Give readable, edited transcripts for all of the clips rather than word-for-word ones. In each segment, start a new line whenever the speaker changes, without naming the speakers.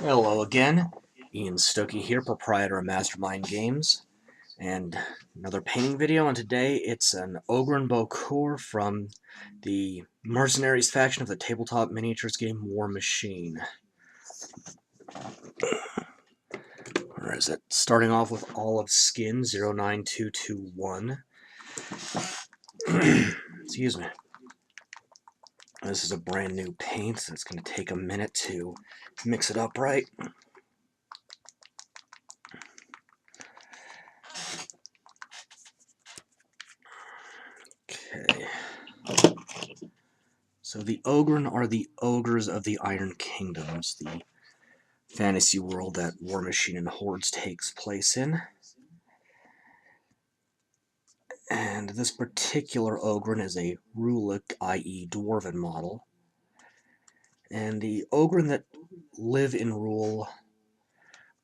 Hello again, Ian Stokey here, proprietor of Mastermind Games, and another painting video, and today it's an Ogrun Bokur from the Mercenaries faction of the tabletop miniatures game Warmachine. Where is it? Starting off with Olive Skin 09221. Excuse me. This is a brand new paint, so it's going to take a minute to mix it up right. Okay. So the Ogrun are the ogres of the Iron Kingdoms, the fantasy world that Warmachine and Hordes takes place in. And this particular Ogrun is a Rulic, i.e. Dwarven model. And the Ogrun that live in Rule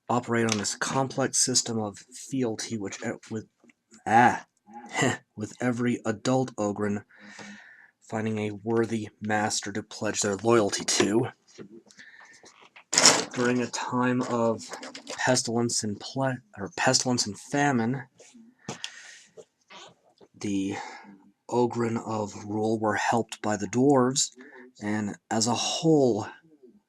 operate on this complex system of fealty, which with every adult Ogrun finding a worthy master to pledge their loyalty to. During a time of pestilence and famine, the Ogrun of Rule were helped by the dwarves, and as a whole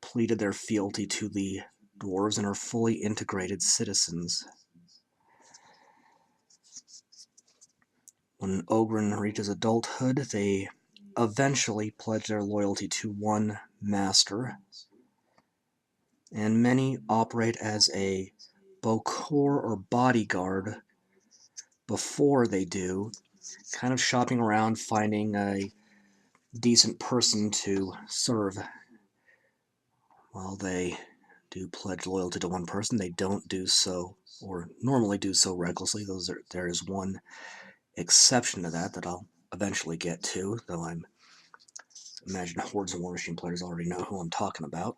pleaded their fealty to the dwarves and are fully integrated citizens. When Ogrun reaches adulthood, they eventually pledge their loyalty to one master, and many operate as a Bokur or bodyguard before they do, kind of shopping around, finding a decent person to serve. While they do pledge loyalty to one person, they don't do so, or normally do so, recklessly. There is one exception to that I'll eventually get to, though I imagine Hordes and Warmachine players already know who I'm talking about.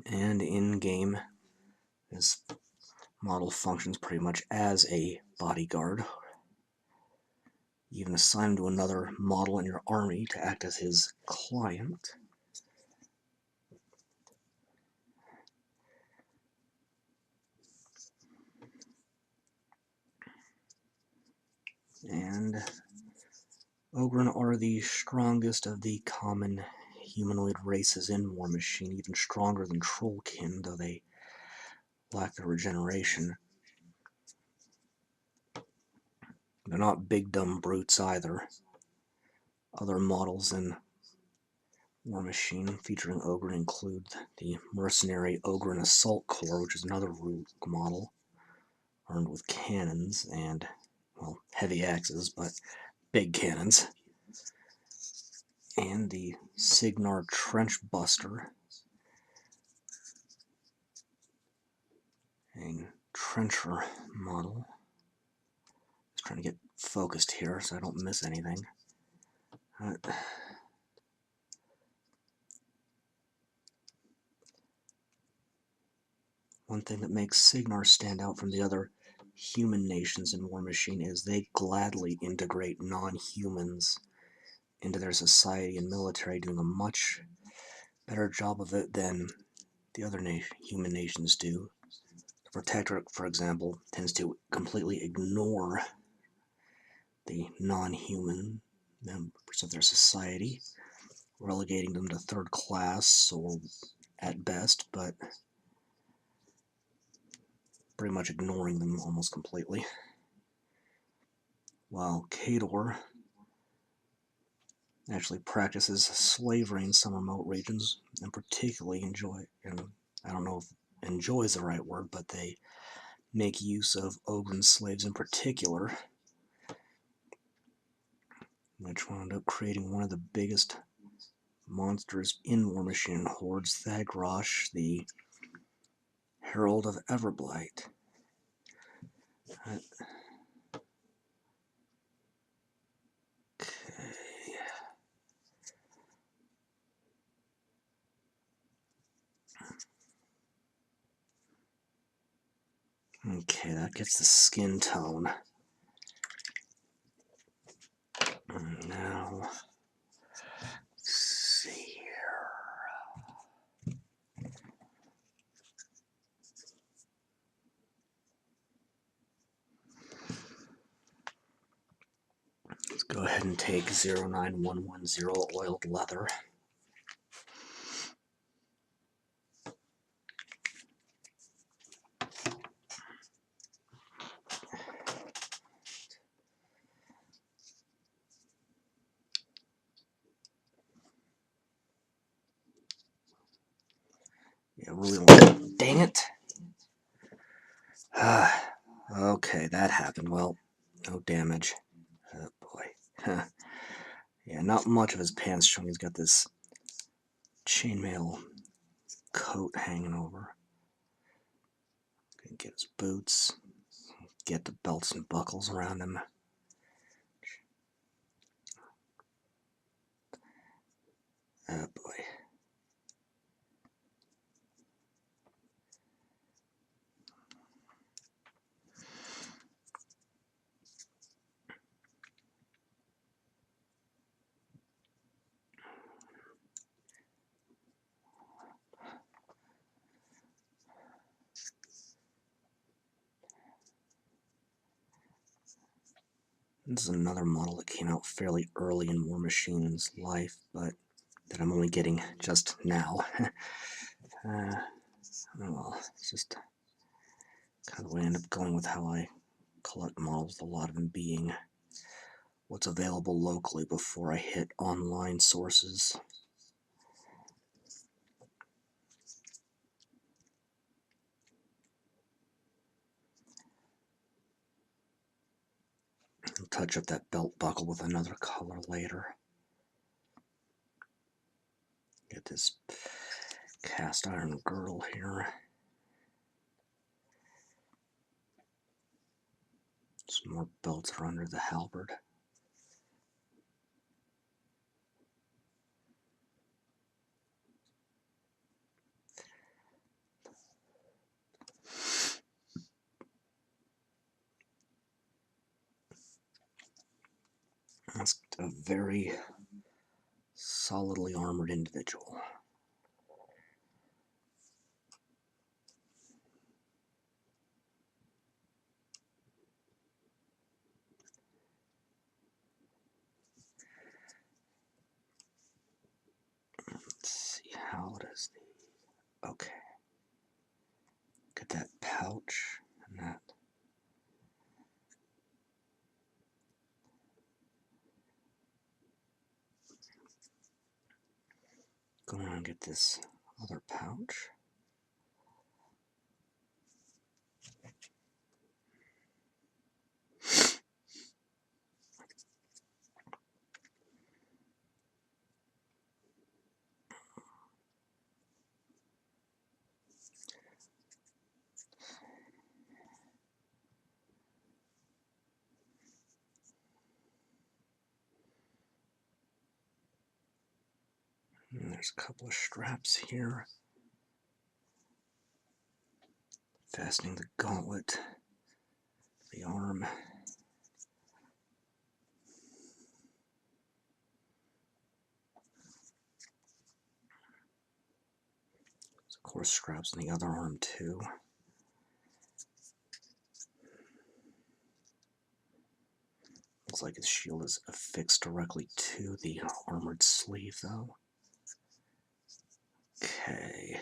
And in-game, this model functions pretty much as a bodyguard. You even assign him to another model in your army to act as his client. And Ogrun are the strongest of the common humanoid races in Warmachine, even stronger than Trollkin, though they lack the regeneration. They're not big dumb brutes either. Other models in Warmachine featuring Ogrun include the Mercenary Ogrun Assault Corps, which is another Rogue model, armed with cannons and, well, heavy axes, but big cannons. And the Signar Trench Buster, a trencher model. Just trying to get focused here so I don't miss anything. One thing that makes Signar stand out from the other human nations in Warmachine is they gladly integrate non-humans into their society and military, doing a much better job of it than the other human nations do. The Protectorate, for example, tends to completely ignore the non-human members of their society, relegating them to third class or at best, but pretty much ignoring them almost completely. While Cador actually practices slavery in some remote regions, and particularly I don't know if enjoy is the right word, but they make use of Ogrun slaves in particular, which wound up creating one of the biggest monsters in Warmachine and Hordes, Thagrosh, the Herald of Everblight. Okay, that gets the skin tone. Now, let's see here. ahead and take 09110 oiled leather. Yeah, really. Dang it. Okay, that happened. Well, no damage. Oh boy. Yeah, not much of his pants showing. He's got this chainmail coat hanging over. Gonna get his boots. Get the belts and buckles around him. Oh boy. This is another model that came out fairly early in Warmachine's life, but that I'm only getting just now. Well, it's just kind of the way I end up going with how I collect models, a lot of them being what's available locally before I hit online sources. I'll touch up that belt buckle with another color later. Get this cast iron girdle here. Some more belts are under the halberd. That's a very solidly armored individual. Let's see, how does the... Okay. Get that pouch and that. Go on and get this other pouch. And there's a couple of straps here. Fastening the gauntlet, the arm. There's of course straps on the other arm too. Looks like his shield is affixed directly to the armored sleeve though. Okay.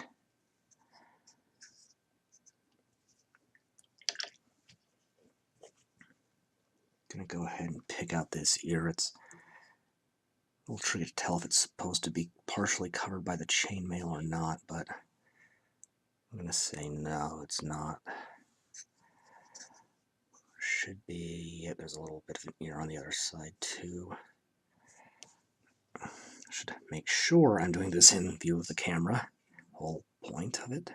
Gonna go ahead and pick out this ear. It's a little tricky to tell if it's supposed to be partially covered by the chainmail or not, but I'm gonna say no, it's not. Should be. Yeah, there's a little bit of an ear on the other side too. I should make sure I'm doing this in view of the camera. Whole point of it.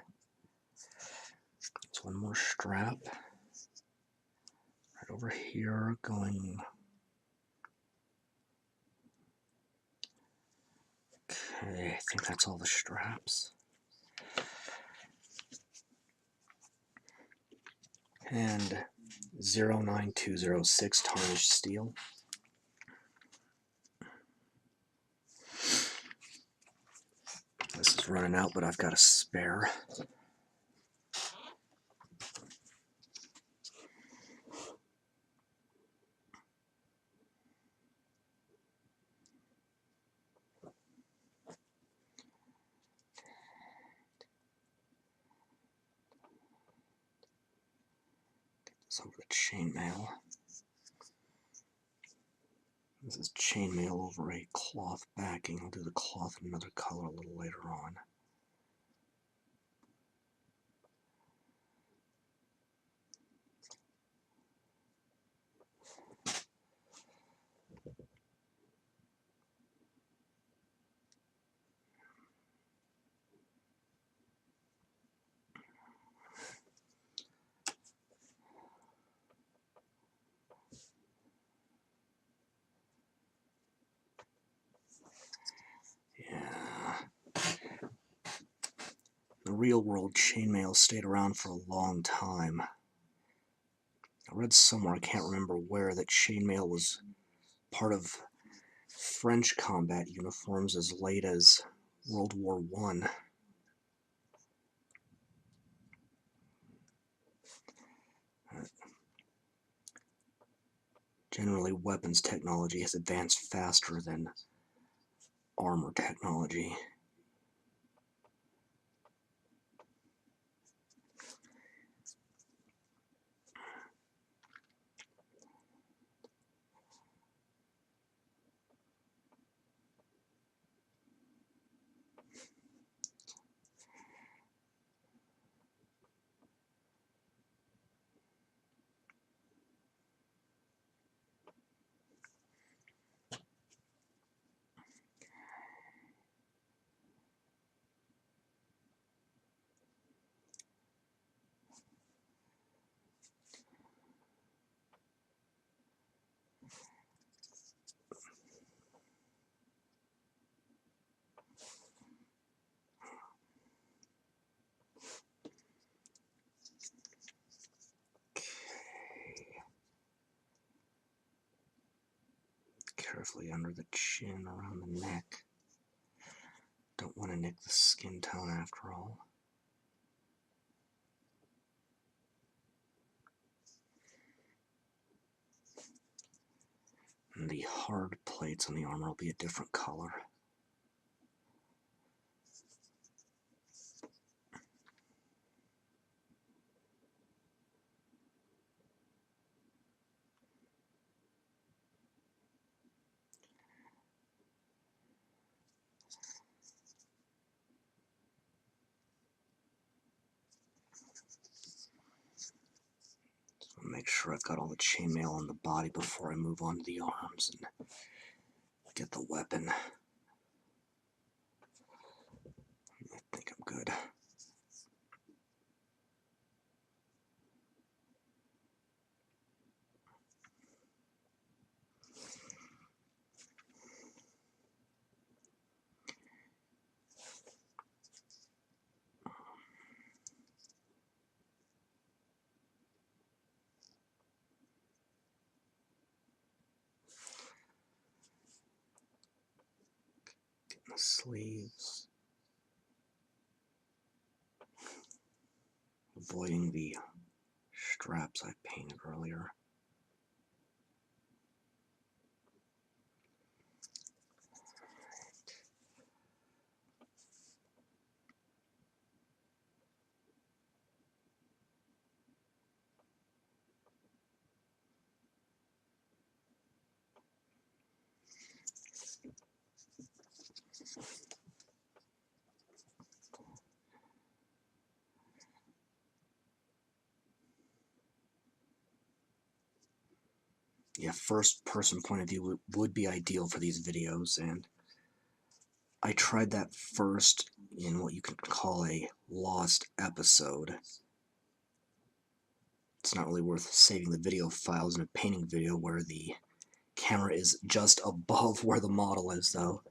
There's one more strap right over here going. Okay, I think that's all the straps. And 09206 tarnished steel. This is running out, but I've got a spare. So over the chainmail. This is chainmail over a cloth backing. I'll do the cloth in another color a little later on. Yeah. The real-world chainmail stayed around for a long time. I read somewhere, I can't remember where, that chainmail was part of French combat uniforms as late as World War I. Generally, weapons technology has advanced faster than armor technology. Carefully under the chin, around the neck. Don't want to nick the skin tone after all. And the hard plates on the armor will be a different color. Make sure I've got all the chainmail on the body before I move on to the arms and get the weapon. I think I'm good. Getting the sleeves. Avoiding the straps I painted earlier. Yeah, first person point of view would be ideal for these videos, and I tried that first in what you could call a lost episode. It's not really worth saving the video files in a painting video where the camera is just above where the model is, though.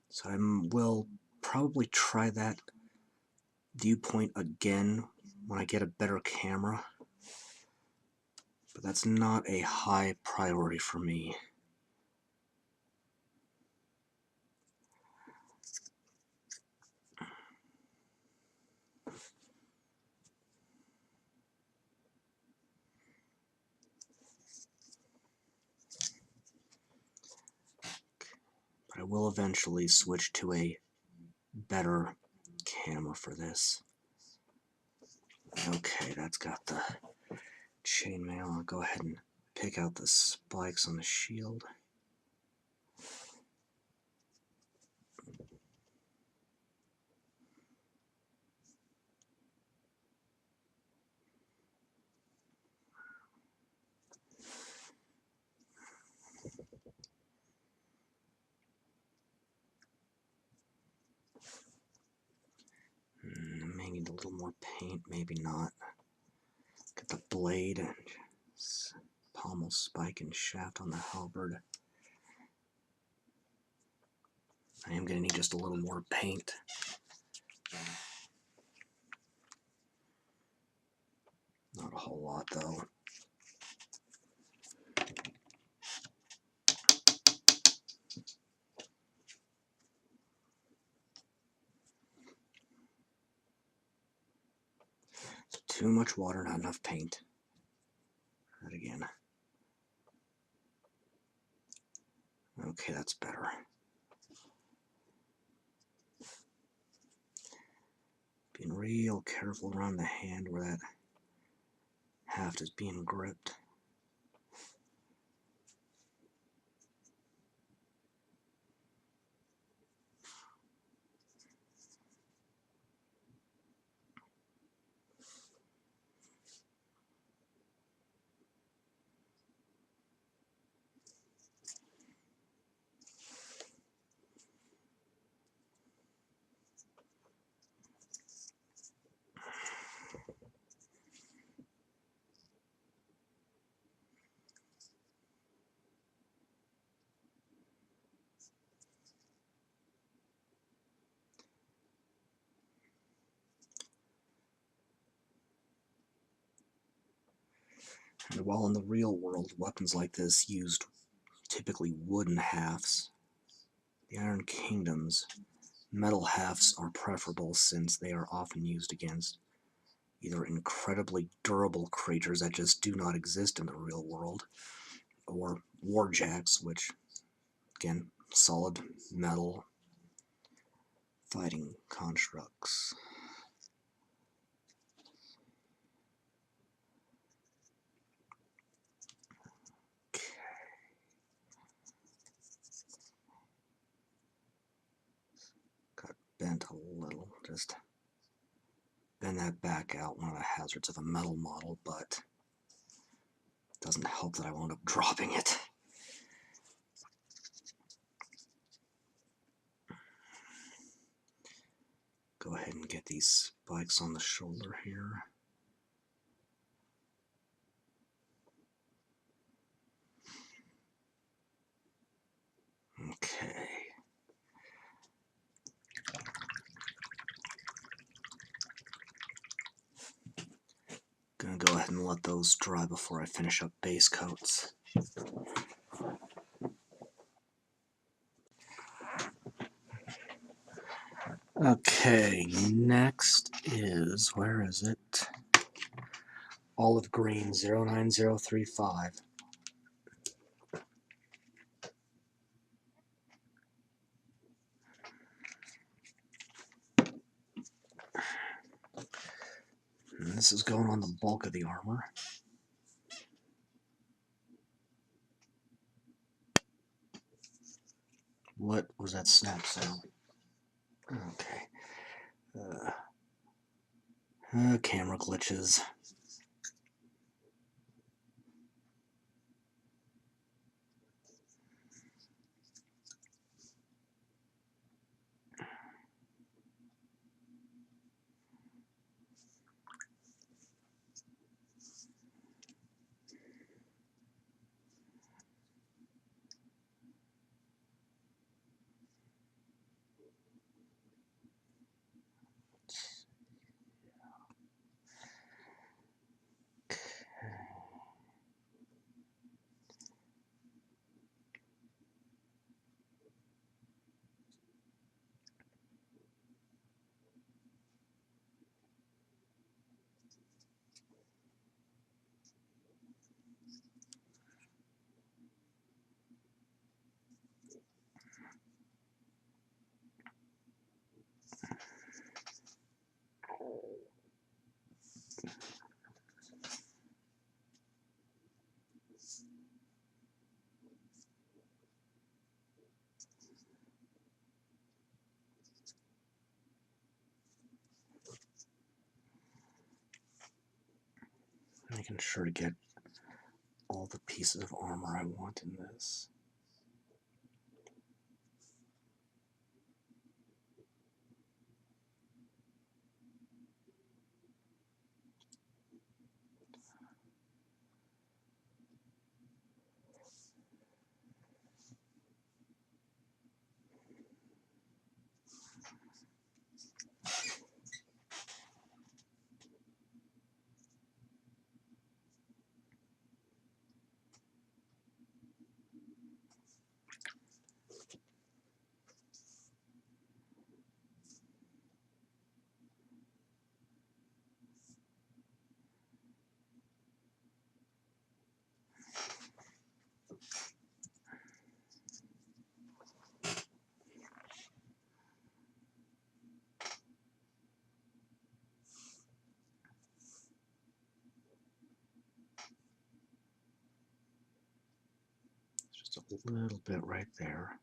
So I will probably try that viewpoint again when I get a better camera. But that's not a high priority for me. But I will eventually switch to a better camera for this. Okay, that's got the chainmail. I'll go ahead and pick out the spikes on the shield. May need a little more paint, maybe not. Get the blade and pommel, spike, and shaft on the halberd. I am going to need just a little more paint. Not a whole lot, though. Too much water, not enough paint. Try that again. Okay, that's better. Being real careful around the hand where that haft is being gripped. And while in the real world, weapons like this used typically wooden hafts, the Iron Kingdom's metal hafts are preferable since they are often used against either incredibly durable creatures that just do not exist in the real world, or warjacks, which, again, solid metal fighting constructs. Got bent a little, just bend that back out, one of the hazards of a metal model, but it doesn't help that I wound up dropping it. Go ahead and get these spikes on the shoulder here. Okay. Gonna go ahead and let those dry before I finish up base coats. Okay, next is, where is it? Olive green 09035. And this is going on the bulk of the armor. What was that snap sound? Okay. Camera glitches. Making sure to get all the pieces of armor I want in this. Just a little bit right there.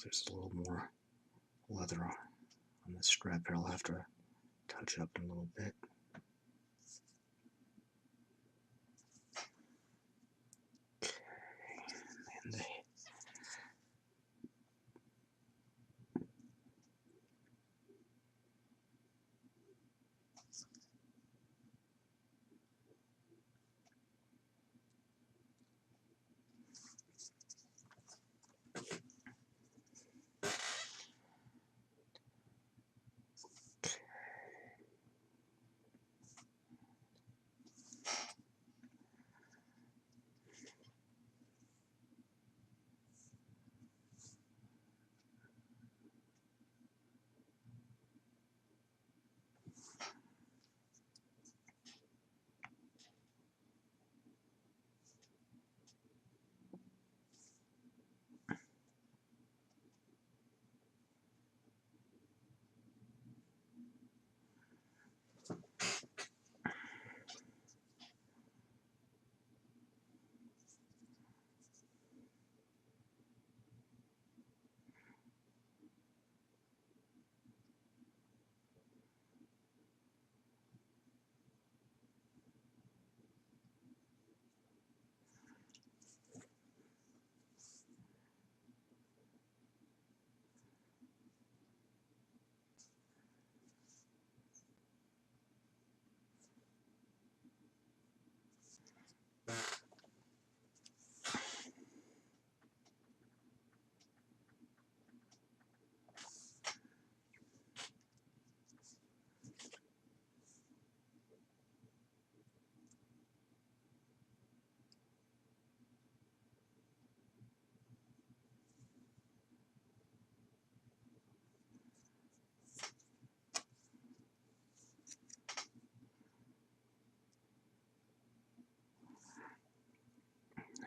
There's a little more leather on this strap here. I'll have to touch up in a little bit. Okay,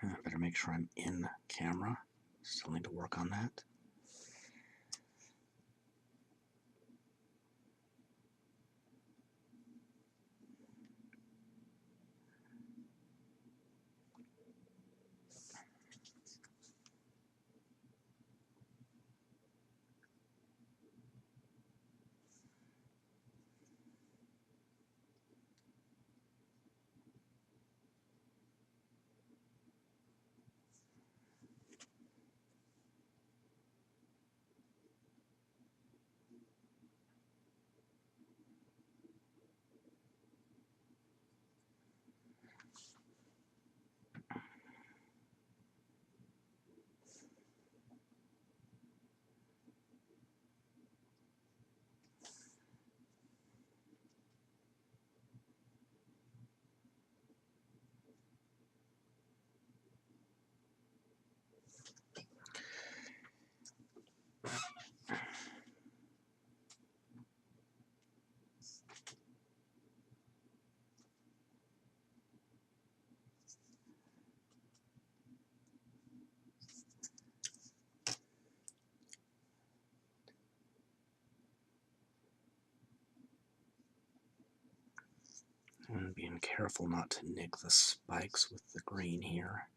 and I better make sure I'm in camera. Still need to work on that. And being careful not to nick the spikes with the green here.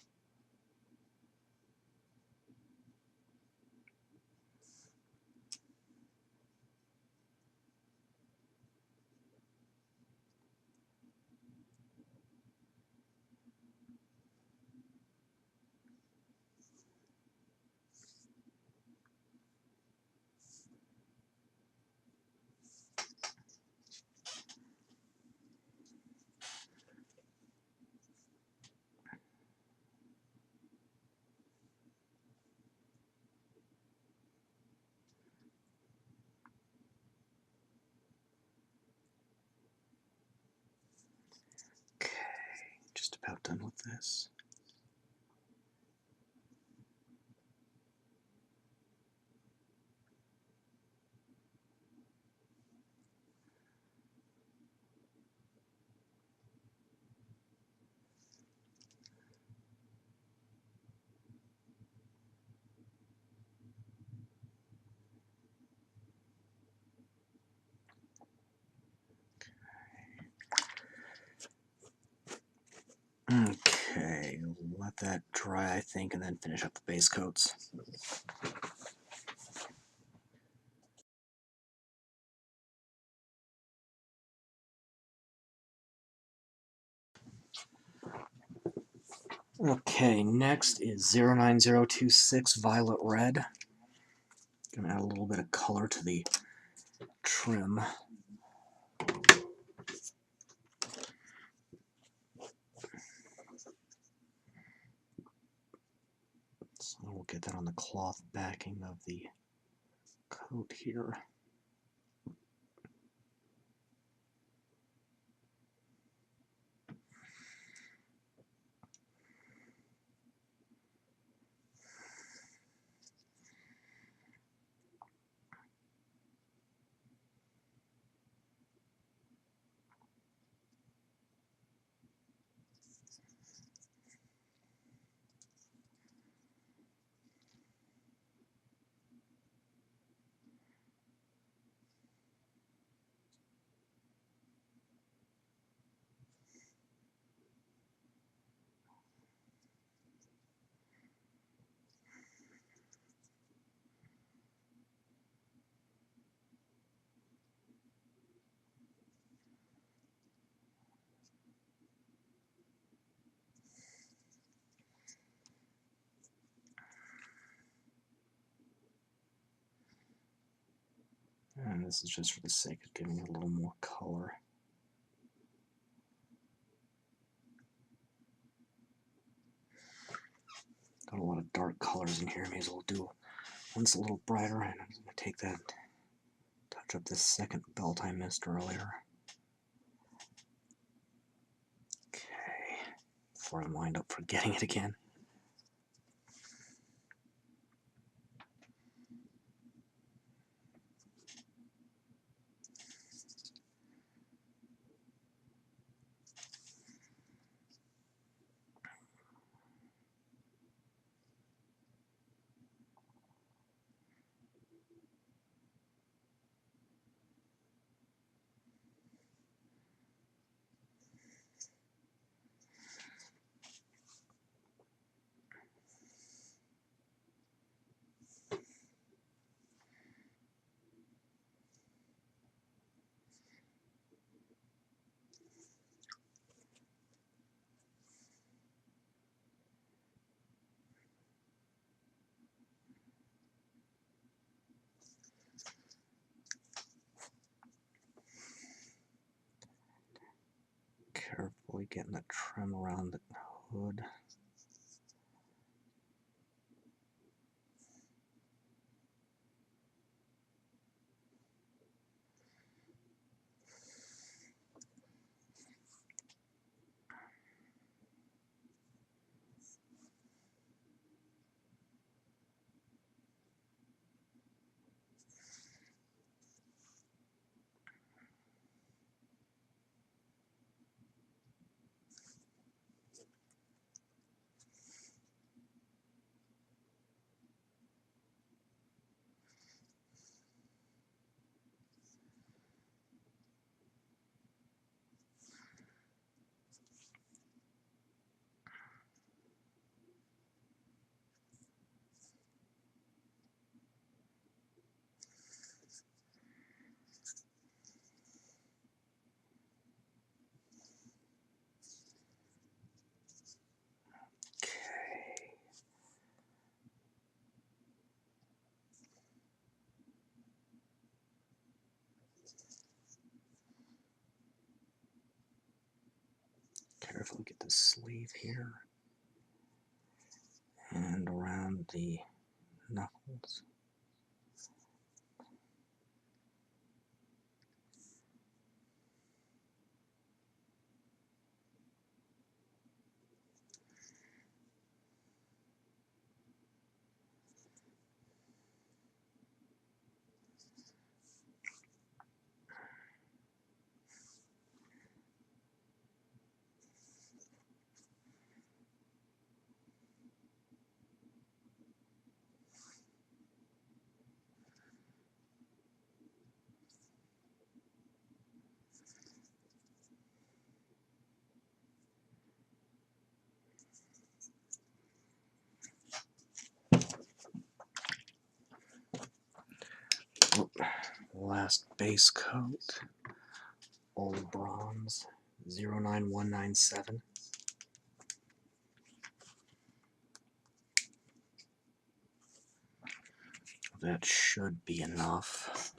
about done with this. Okay, let that dry, I think, and then finish up the base coats. Okay, next is 09026 Violet Red. Gonna add a little bit of color to the trim. So we'll get that on the cloth backing of the coat here. And this is just for the sake of giving it a little more color. Got a lot of dark colors in here. May as well do one's a little brighter, and I'm going to take that, touch up this second belt I missed earlier. Okay, before I wind up forgetting it again. Carefully getting the trim around the hood. Carefully get the sleeve here and around the knuckles. Last base coat, old bronze, 09197. That should be enough.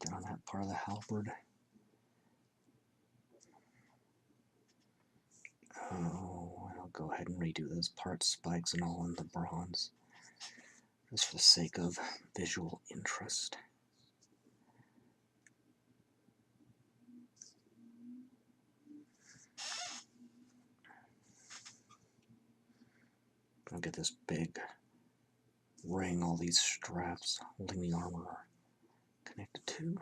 Then on that part of the halberd. Oh, I'll go ahead and redo those part spikes and all in the bronze, just for the sake of visual interest. I'll get this big ring all these straps holding the armor are connected to.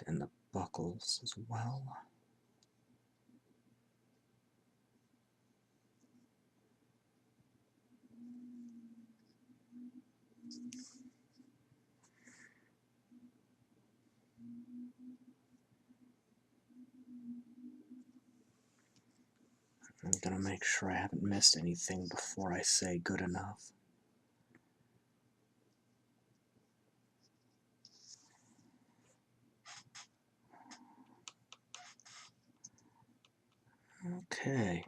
And the buckles as well. I'm gonna make sure I haven't missed anything before I say good enough. Okay,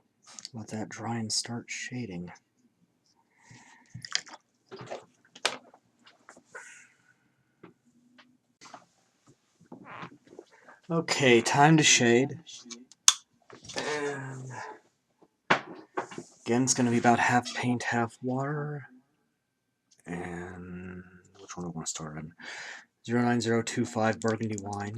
let that dry and start shading. Okay, time to shade. And again, it's going to be about half paint, half water. And which one do I want to start on? 09025 Burgundy wine.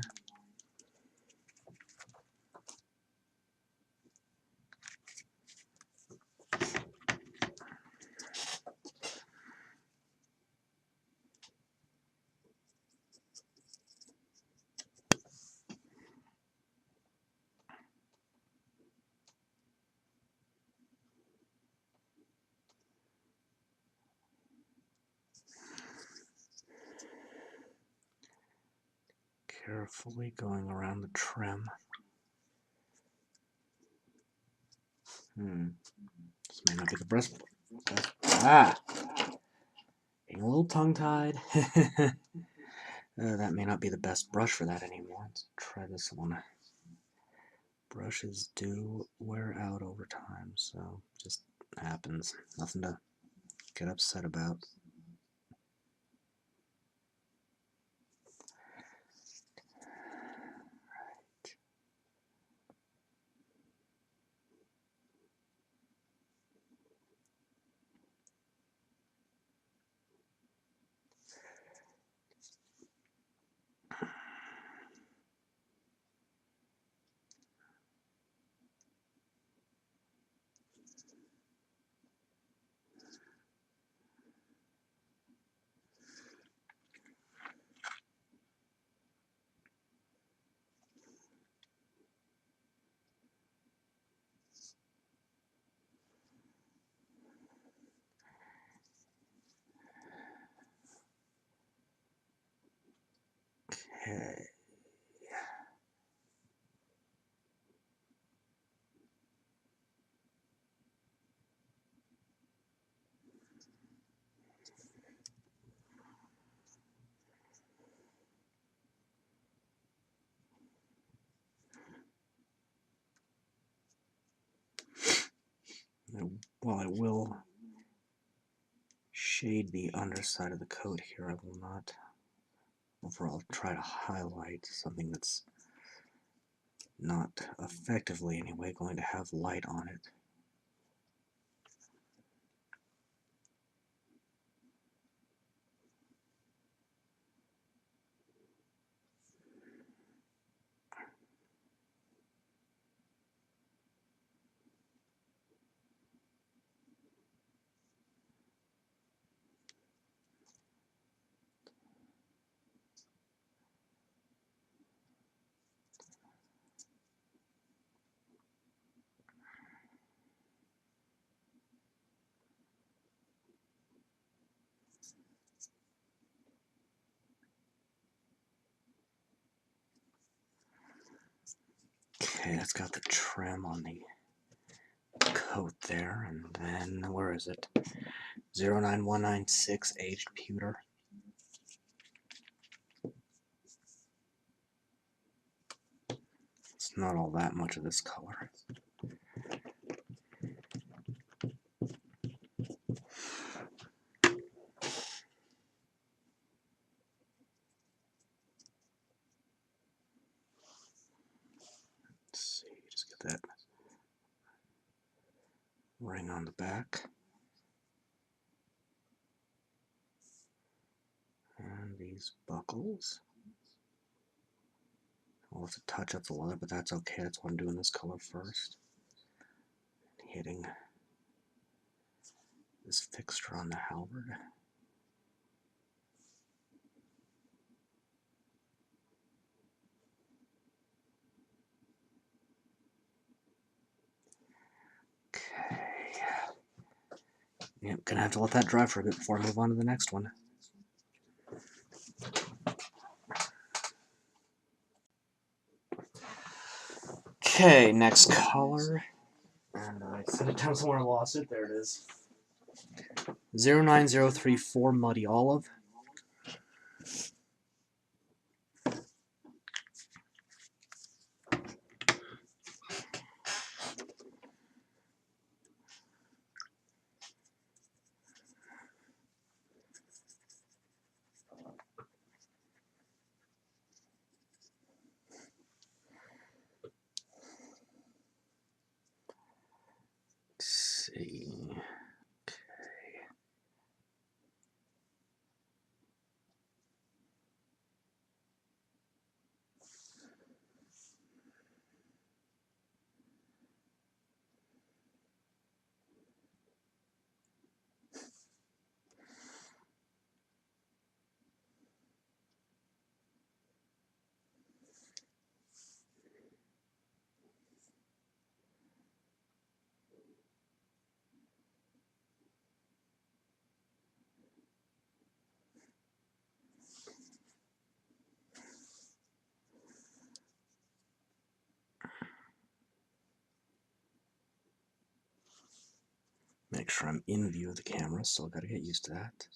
Carefully going around the trim. This may not be the best. Being a little tongue-tied. That may not be the best brush for that anymore. Let's try this one. Brushes do wear out over time, so just happens. Nothing to get upset about. Okay. While I will shade the underside of the coat here, I will not overall try to highlight something that's not effectively anyway going to have light on it. Okay, that's got the trim on the coat there, and then, where is it? 09196 aged pewter. It's not all that much of this color. Let's see, just get that ring on the back. And these buckles. I'll have to touch up the leather, but that's okay. That's why I'm doing this color first. Hitting this fixture on the halberd. Okay. Yep, gonna have to let that dry for a bit before I move on to the next one. Okay, next color. And I set it down somewhere and lost it. There it is. 09034 Muddy Olive. Let's see. Make sure I'm in view of the camera, so I've got to get used to that.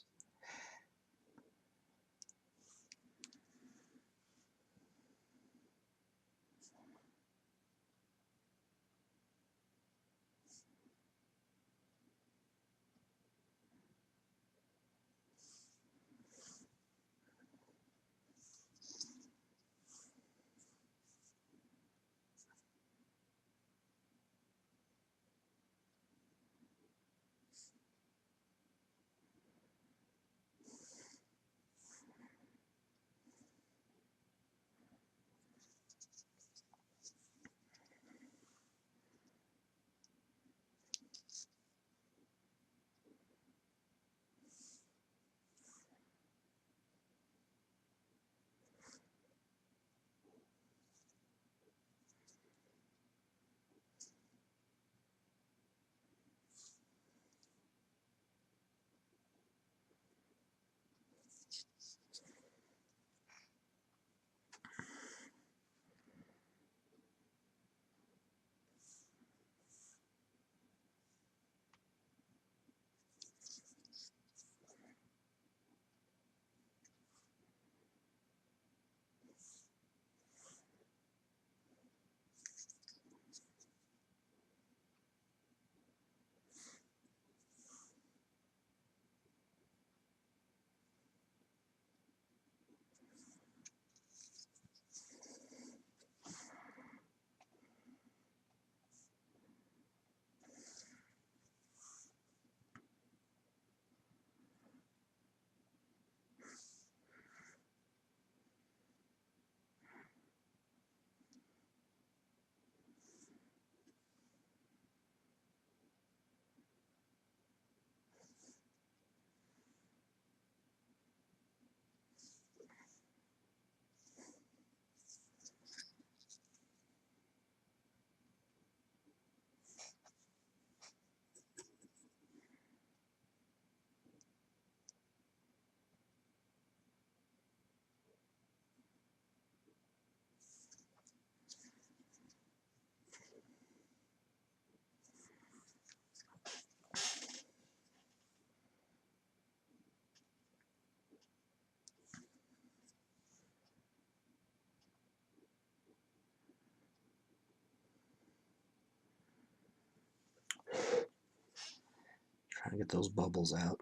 Trying to get those bubbles out.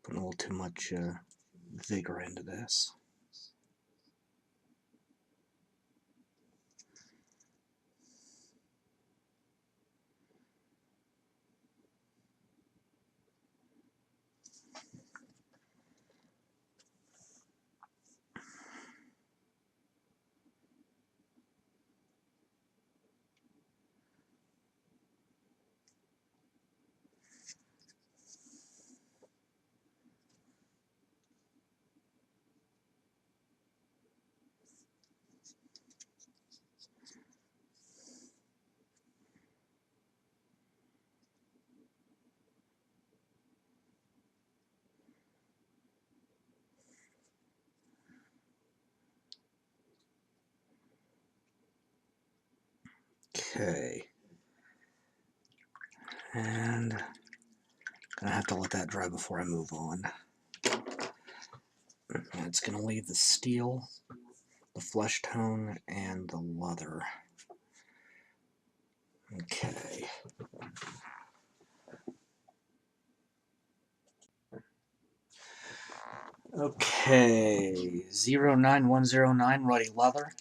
Putting a little too much vigor into this. Okay. And gonna have to let that dry before I move on. It's gonna leave the steel, the flesh tone, and the leather. Okay. Okay, 09109 Ruddy leather.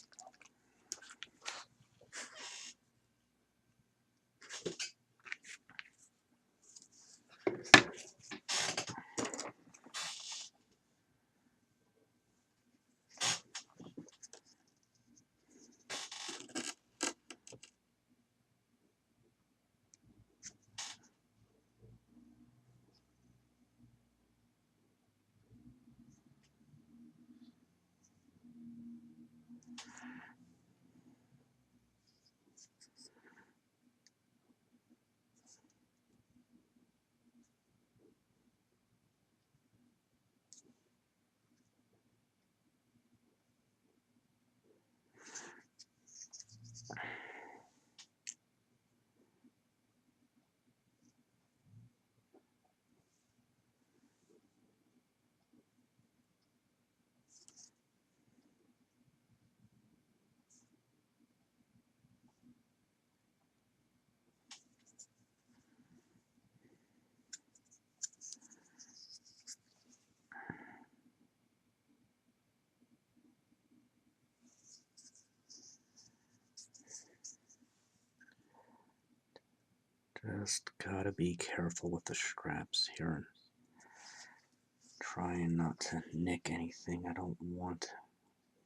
Just gotta be careful with the straps here. Trying not to nick anything I don't want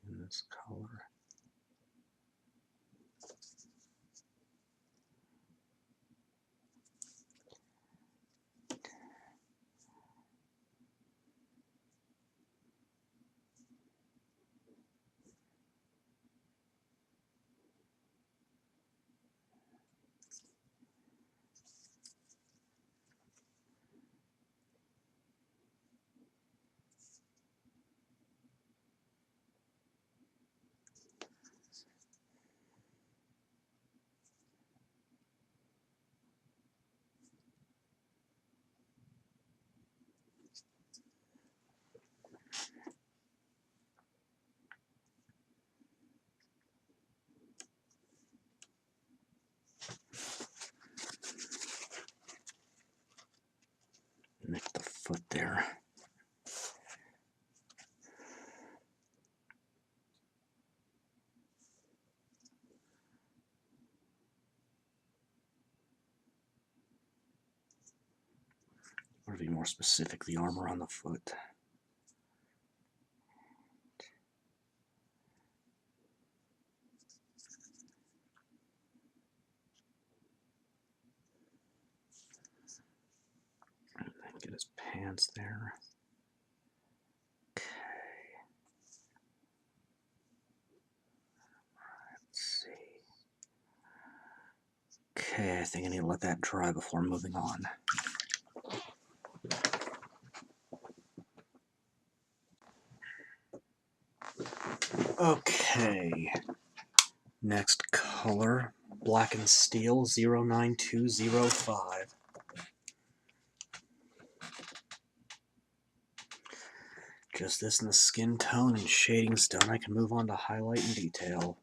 in this color. Nick the foot there. Or to be more specific, the armor on the foot. And then get his pants there. Okay. Let's see. Okay, I think I need to let that dry before moving on. Okay. Next color, Blackened Steel 09205. Just this in the skin tone and shading's done. I can move on to highlight and detail.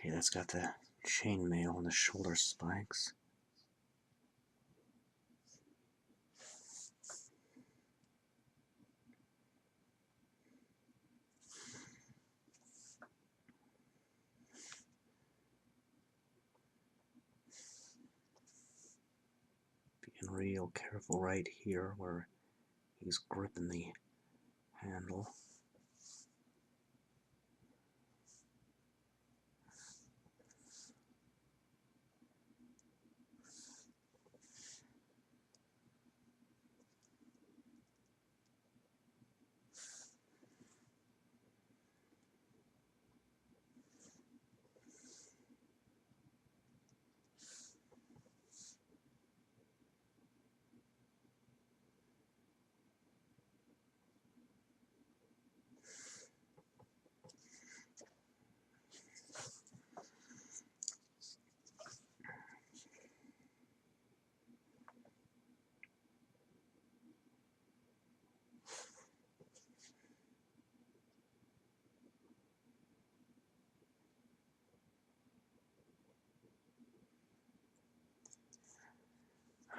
Okay, that's got the chainmail on the shoulder spikes. Being real careful right here where he's gripping the handle.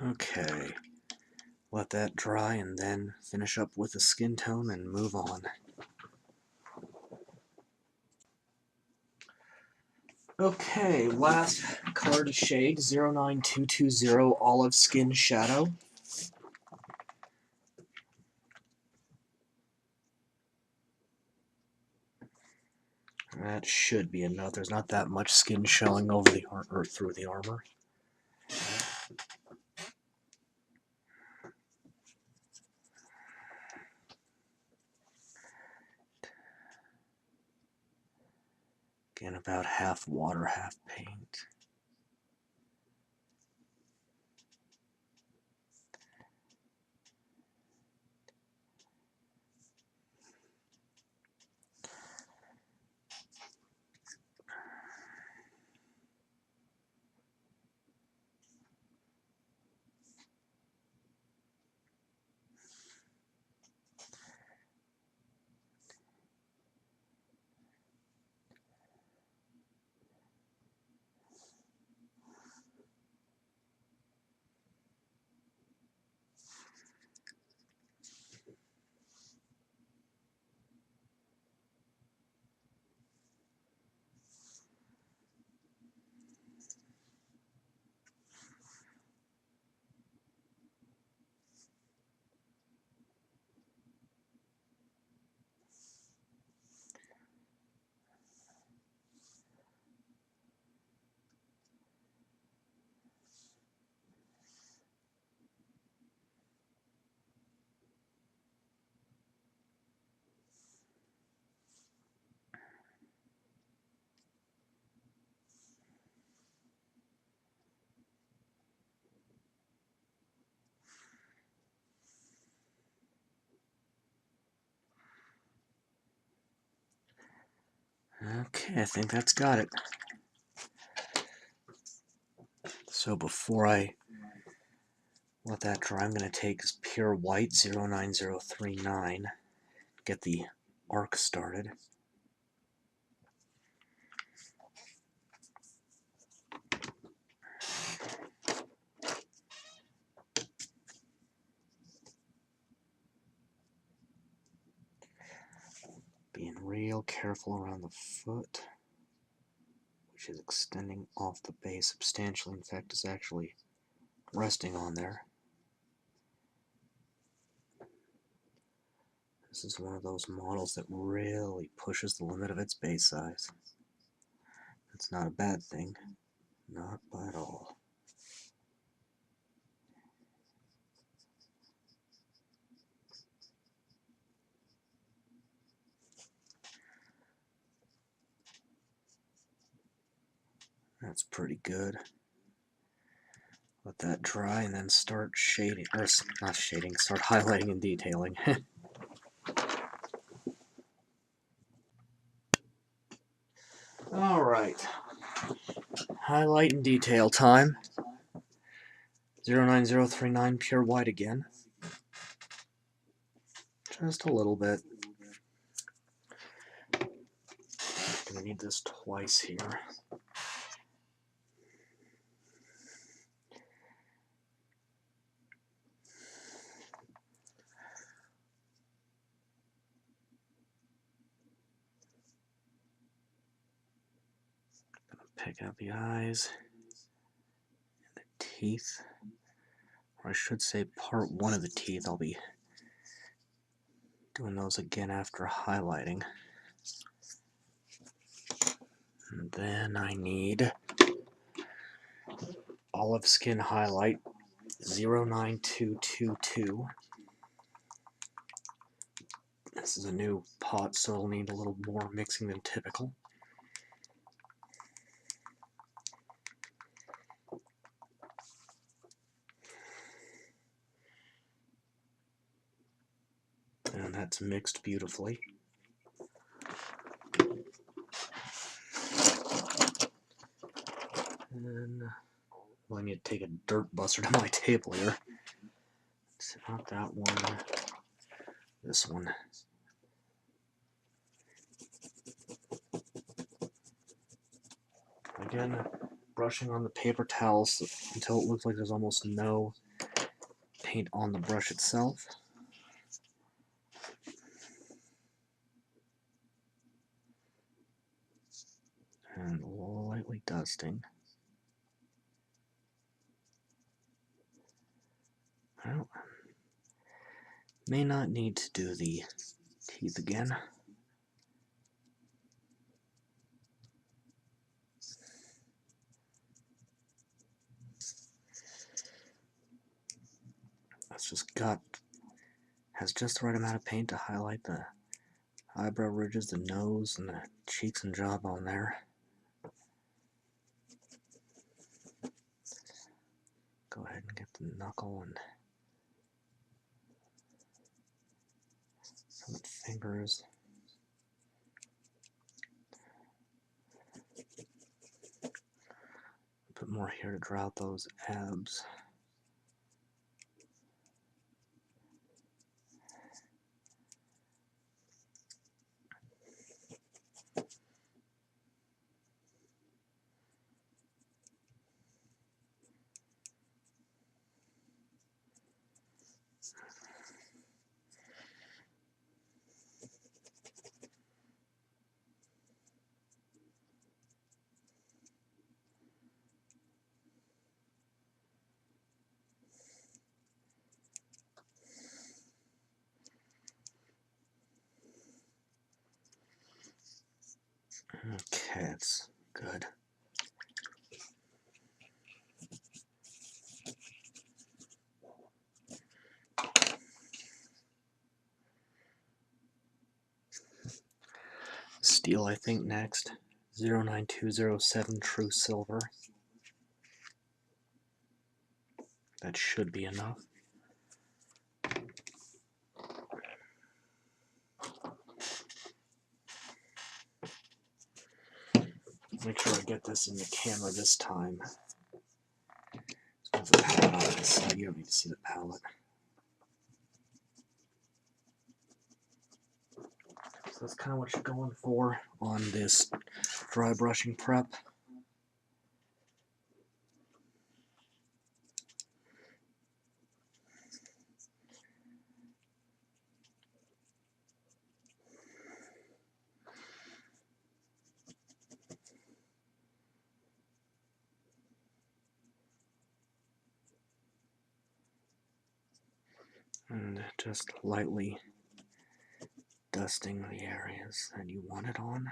Okay, let that dry and then finish up with the skin tone and move on. Okay, last color to shade, 09220 Olive Skin Shadow. That should be enough. There's not that much skin showing over the or through the armor. Again, about half water, half paint. Okay, I think that's got it. So before I let that dry, I'm going to take pure white 09039, get the arc started. Being real careful around the foot, which is extending off the base substantially. In fact, it's actually resting on there. This is one of those models that really pushes the limit of its base size. It's not a bad thing. Not at all. That's pretty good. Let that dry and then start shading, or not shading, start highlighting and detailing. Alright. Highlight and detail time. 09039 pure white again. Just a little bit. going to need this twice here. Pick out the eyes and the teeth, or I should say part one of the teeth. I'll be doing those again after highlighting. And then I need olive skin highlight 09222. This is a new pot, so it'll need a little more mixing than typical. And that's mixed beautifully. And I need to take a dirt buster to my table here. It's not that one. This one. Again, brushing on the paper towels until it looks like there's almost no paint on the brush itself. And lightly dusting. Well, may not need to do the teeth again. That's has just the right amount of paint to highlight the eyebrow ridges, the nose, and the cheeks and jawbone there. Go ahead and get the knuckle and some of the fingers. Put more here to draw out those abs. Okay, that's good. Steel, I think, next. 09207 True Silver. That should be enough. Make sure I get this in the camera this time. So move the palette out of the side. You don't need to see the palette. So that's kind of what you're going for on this dry brushing prep. And just lightly dusting the areas that you want it on.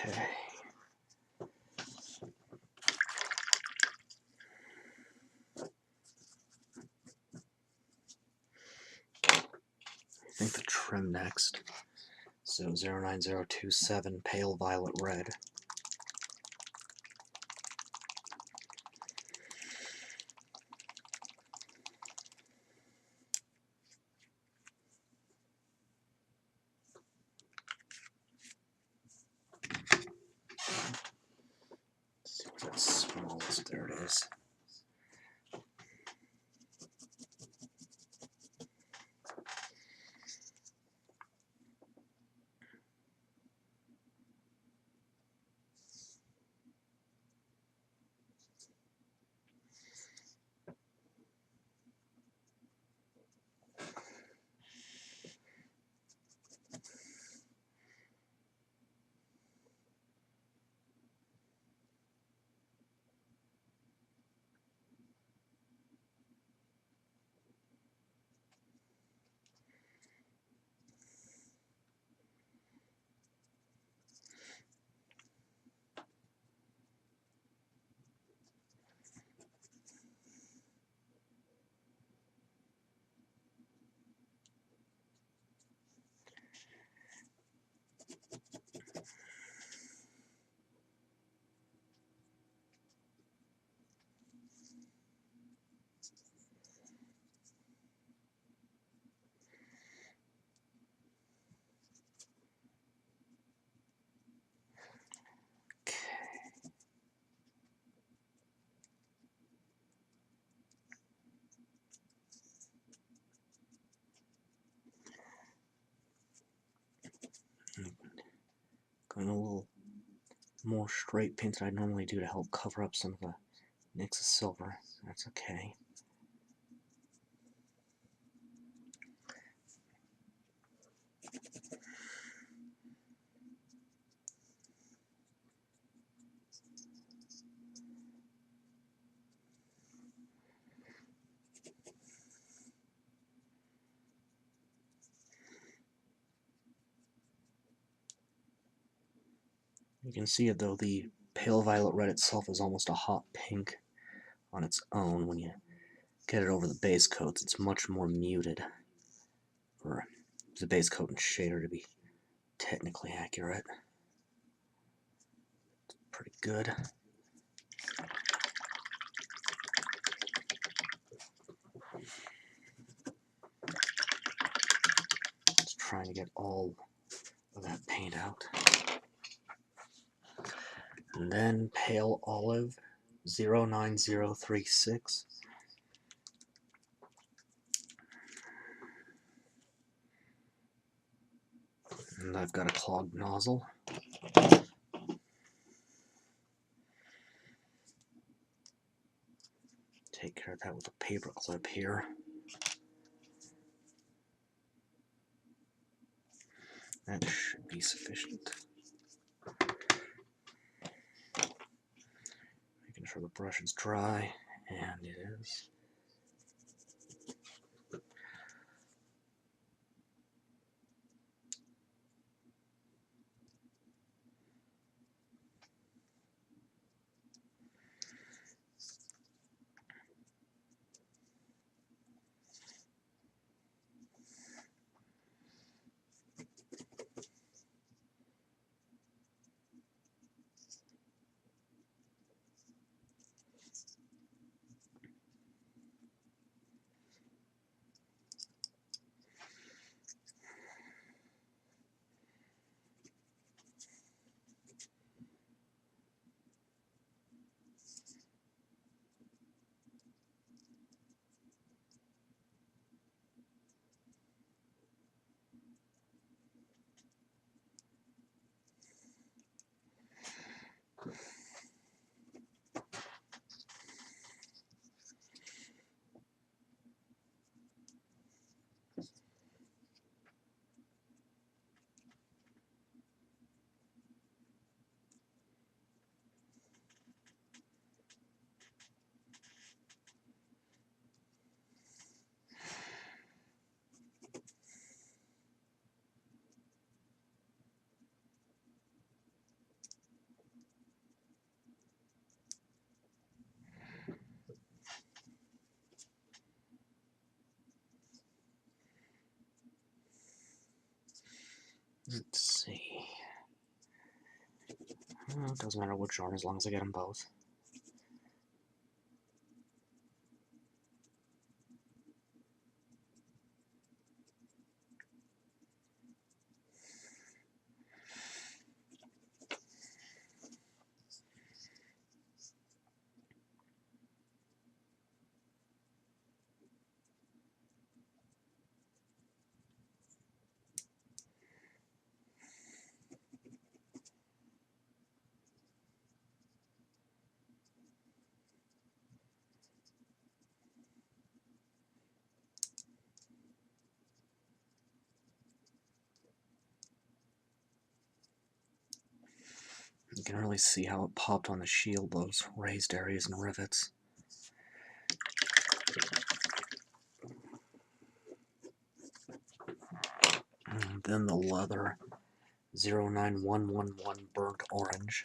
Okay. I think the trim next. So 09027 pale violet red. Let's see what's that smallest. There it is. Going a little more straight paint than I normally do to help cover up some of the nicks of silver. That's okay. You can see it though, the pale violet red itself is almost a hot pink on its own. When you get it over the base coats, it's much more muted. Or the base coat and shader to be technically accurate. It's pretty good. Just trying to get all of that paint out. And then pale olive 09036. And I've got a clogged nozzle. Take care of that with a paper clip here. That should be sufficient. Making sure the brush is dry, and it is. Let's see. Well, it doesn't matter which one as long as I get them both. You can really see how it popped on the shield, those raised areas and rivets. And then the leather 09111 burnt orange.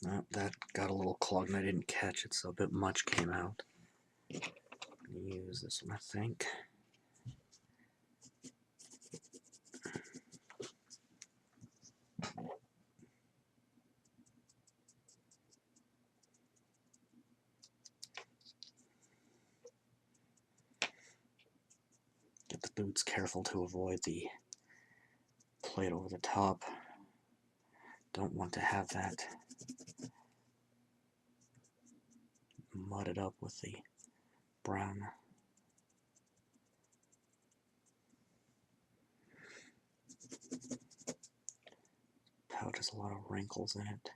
Oh, that got a little clogged and I didn't catch it, so a bit much came out. Use this one, I think. Get the boots careful to avoid the plate over the top. Don't want to have that mudded up with the brown. Pouch has a lot of wrinkles in it.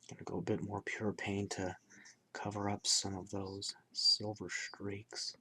Gonna go a bit more pure paint to cover up some of those silver streaks.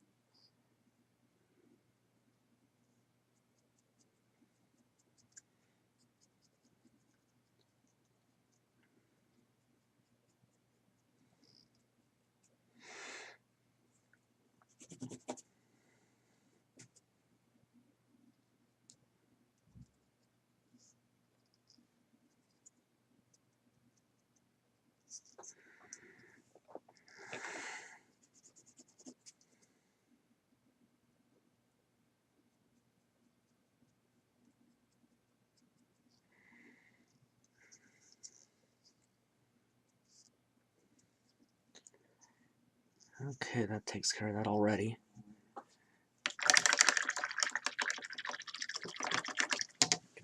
Okay, that takes care of that already.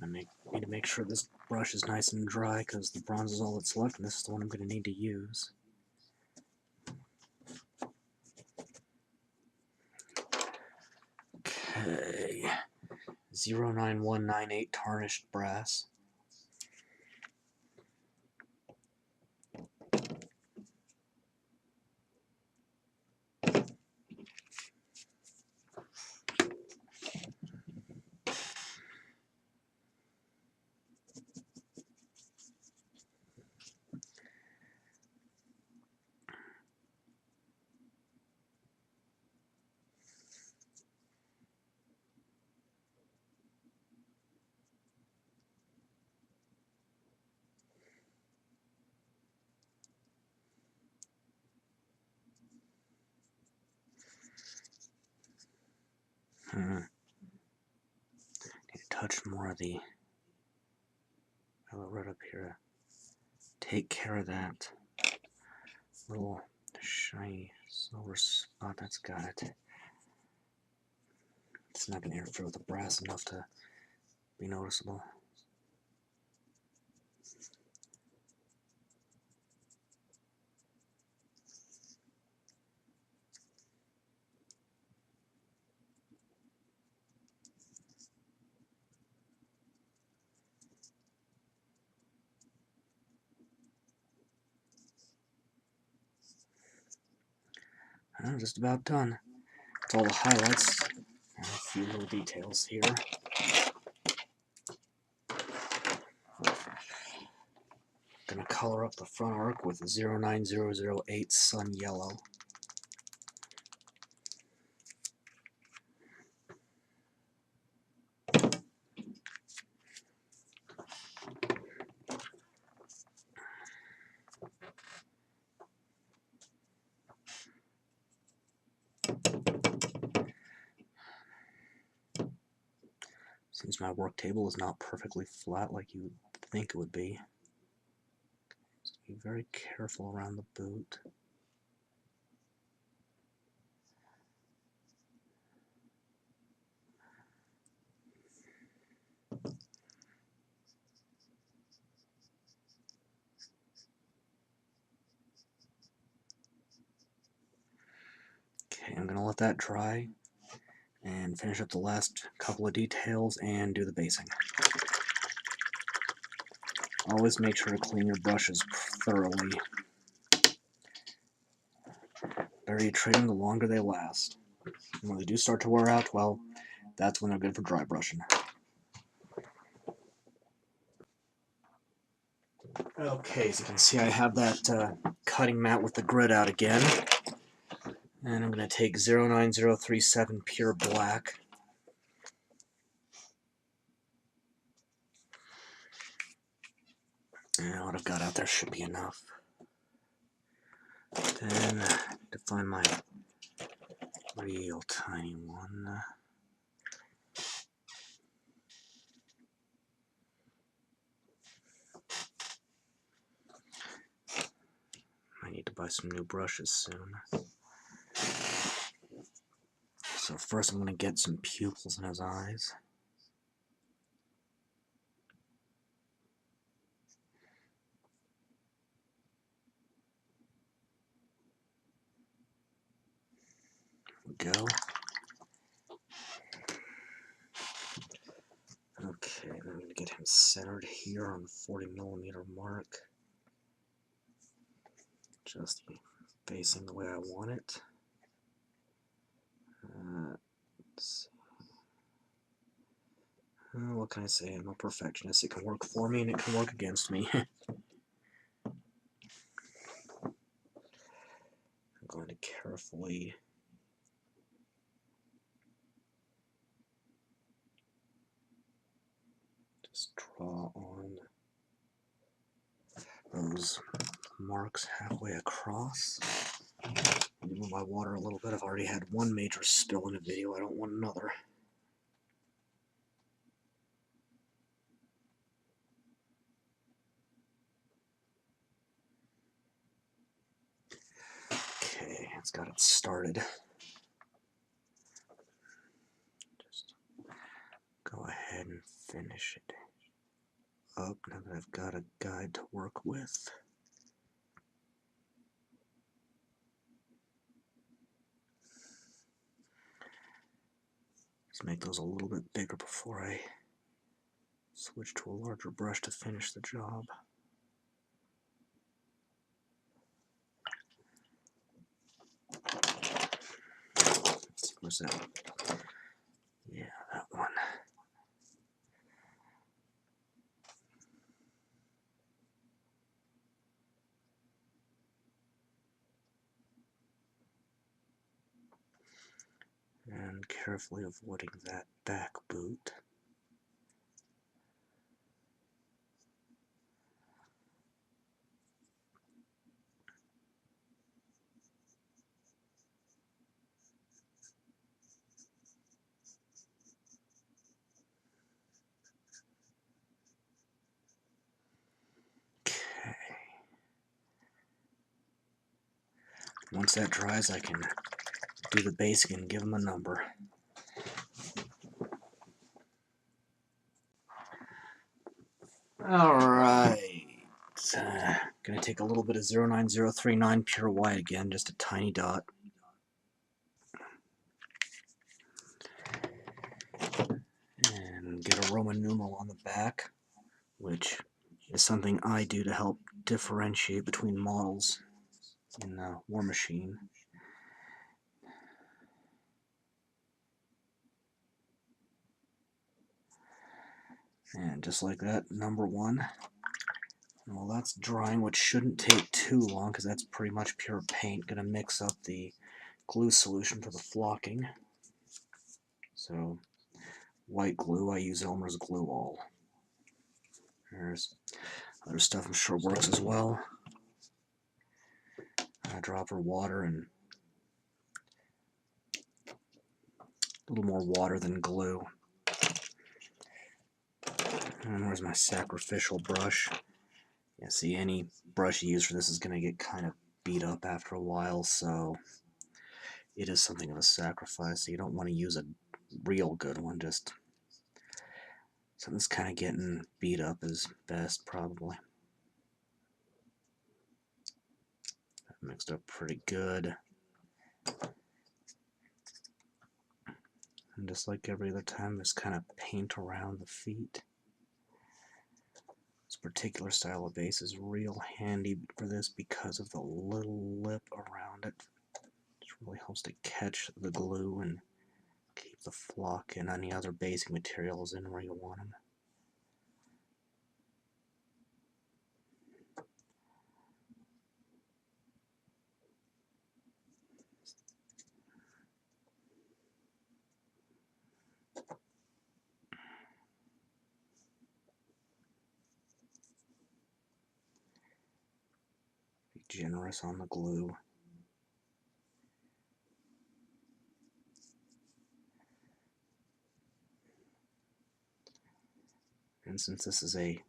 Need to make sure this brush is nice and dry because the bronze is all that's left, and this is the one I'm going to need to use. Okay, 09198 tarnished brass. Need to touch more of the right up here. Take care of that little shiny silver spot that's got it. It's not going to interfere with the brass enough to be noticeable. Just about done. That's all the highlights. And a few little details here. Gonna color up the front arc with 09008 Sun Yellow. Since my work table is not perfectly flat like you would think it would be, just be very careful around the boot. Okay, I'm going to let that dry and finish up the last couple of details and do the basing. Always make sure to clean your brushes thoroughly. The better you treat them, the longer they last. And when they do start to wear out, well, that's when they're good for dry brushing. Okay, as you can see, I have that cutting mat with the grid out again. And I'm going to take 09037 Pure Black. And what I've got out there should be enough. Then, to find my real tiny one. I need to buy some new brushes soon. So first I'm going to get some pupils in his eyes. There we go. Okay, then I'm going to get him centered here on the 40mm mark. Just facing the way I want it. Let's see. What can I say? I'm a perfectionist. It can work for me and it can work against me. I'm going to carefully just draw on those marks halfway across. Move my water a little bit. I've already had one major spill in a video. I don't want another. Okay, it's got it started. Just go ahead and finish it up now that I've got a guide to work with. Just make those a little bit bigger before I switch to a larger brush to finish the job. Let's see, where's that one? Yeah, that one. And carefully avoiding that back boot. Once that dries, I can do the basing and give them a number. Alright. Gonna take a little bit of 09039 Pure White again, just a tiny dot. And get a Roman numeral on the back, which is something I do to help differentiate between models in Warmachine. And just like that, number 1. Well, that's drying, which shouldn't take too long because that's pretty much pure paint. Gonna mix up the glue solution for the flocking. So, white glue, I use Elmer's Glue All. There's other stuff I'm sure works as well. Eyedropper, water, and a little more water than glue. And where's my sacrificial brush? Yeah, see, any brush you use for this is going to get kind of beat up after a while, so it is something of a sacrifice. So you don't want to use a real good one, just something that's kind of getting beat up is best, probably. That mixed up pretty good. And just like every other time, just kind of paint around the feet. This particular style of base is real handy for this because of the little lip around it. It really helps to catch the glue and keep the flock and any other basic materials in where you want them. Be generous on the glue. And since this is a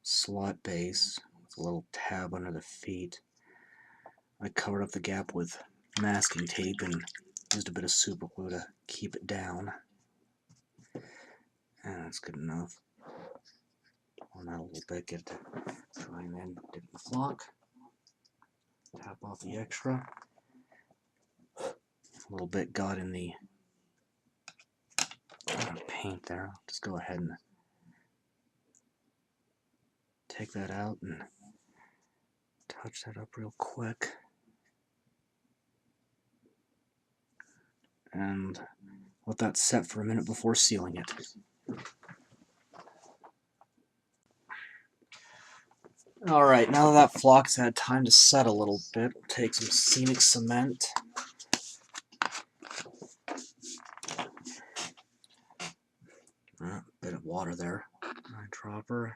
slot base with a little tab under the feet, I covered up the gap with masking tape and used a bit of super glue to keep it down. And that's good enough. On that a little bit, get to try and then dip the flock. Tap off the extra. A little bit got in the paint there. Just go ahead and take that out and touch that up real quick. And let that set for a minute before sealing it. Alright, now that that flock's had time to set a little bit, we'll take some scenic cement. A bit of water there. Eyedropper.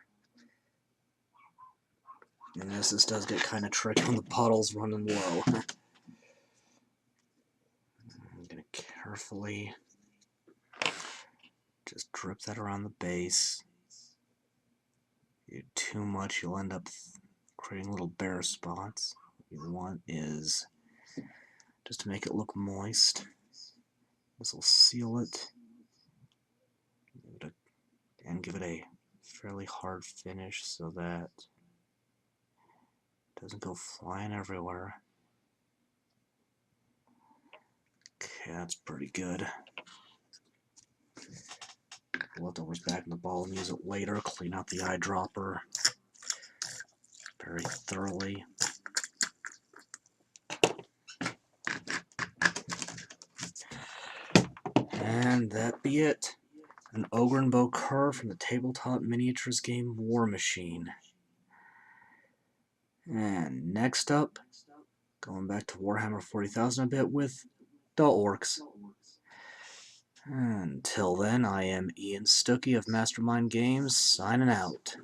And yes, this does get kind of tricky when the puddle's running low. I'm going to carefully just drip that around the base. If you do too much, you'll end up creating little bare spots. What you want is just to make it look moist. This will seal it and give it a fairly hard finish so that it doesn't go flying everywhere. Okay, that's pretty good. Put leftovers back in the ball and use it later. Clean out the eyedropper very thoroughly. And that be it. An Ogrun Bokur from the tabletop miniatures game Warmachine. And next up, going back to Warhammer 40,000 a bit with the Orcs. Until then, I am Ian Stuckey of Mastermind Games, signing out.